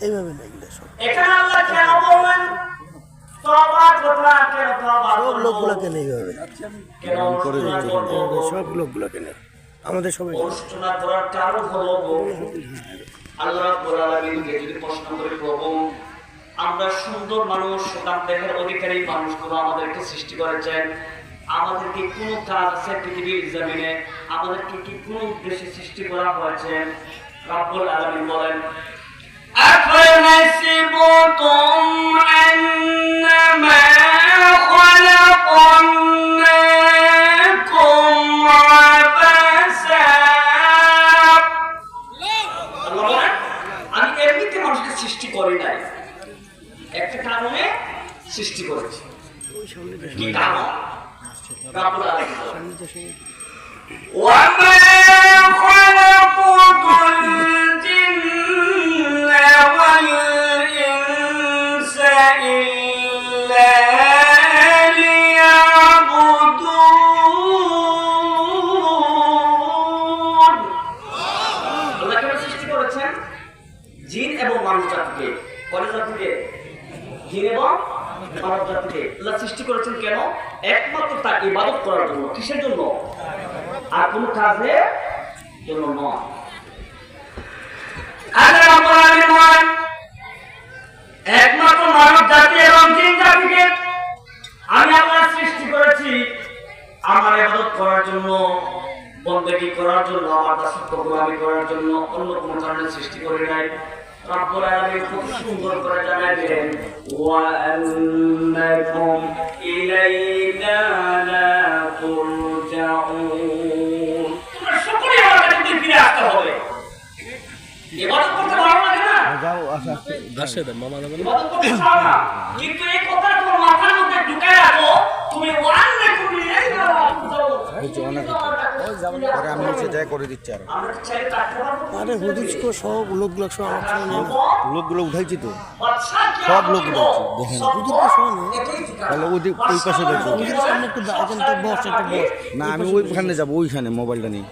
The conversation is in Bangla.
এইভাবে না এগুলো সব এখানে আল্লাহ কেন বললেন তওবা করলা কেন তওবা সব লোকগুলোকে নেই এইভাবে কেন সব লোকগুলোকে নেই আমাদের সবাই অনুশোচনা করার কারণ হলো আল্লাহ রাব্বুল আলামিনকে যদি প্রশ্ন করি প্রভু আমরা সুন্দর মানুষ সুঠাম দেহের অধিকারী মানুষগুলো আমাদেরকে সৃষ্টি করেছেন আমাদেরকে কোন কাজ আছে পৃথিবীর জমিনে আমাদেরকে কি কোন উদ্দেশ্যে সৃষ্টি করা হয়েছে রাব্বুল আলামিন বলেন أفنسبتم أنما خلقناكم عبثا আমি এমনিতে মানুষকে সৃষ্টি করি নাই একটা কারণে সৃষ্টি করেছি কি কারণ রাব্বুল আলামিন ওয়ামা খালাকুতুল জিন্না ওয়াল ইনসা ইল্লা লিয়াবুদুন আল্লাহ কেন সৃষ্টি করেছেন জিন এবং মানুষ জাতিকে কোন জাতিকে জিন এবং মানব জাতিকে আল্লাহ সৃষ্টি করেছেন কেন একমাত্র তার ইবাদত করার জন্য কিসের জন্য আর কোন কাজের জন্য নয় আল্লাহ রাব্বুল আলামিন বলেন একমাত্র মানব জাতি এবং জিন জাতিকে আমি আল্লাহ সৃষ্টি করেছি আমার ইবাদত করার জন্য বন্দেগী করার জন্য আমার দাসত্ব গোলামি করার জন্য অন্য কোনো কারণে সৃষ্টি করি নাই রাব্বুল আলামিন খুব সুন্দর করে জানাই দিলেন ওয়া আন্নাকুম ইলাইনা লা তুরজাউন তোমরা সকলেই আমার কাছে ফিরে আসতে হবে ইবাদত করতে ভালো লাগে না যাও আসে মামা ইবাদত করতে চাও না কিন্তু এই কথাটা তোমার মাথার মধ্যে ঢুকায় রাখো তুমি ওয়া আন্নাকুম ইলাইনা লা তুরজাউন পরে আমি নিচে যাই করে দিচ্ছি আরে হুজুরকে সব লোকগুলো সব আমার সঙ্গে লোকগুলো উঠাইছি তো সব লোকগুলো দেখেন হুজুরকে সঙ্গে তাহলে ওই পাশে দেখো হুজুরের সামনে একটু বস না আমি ওইখানে যাবো ওইখানে মোবাইলটা নিয়ে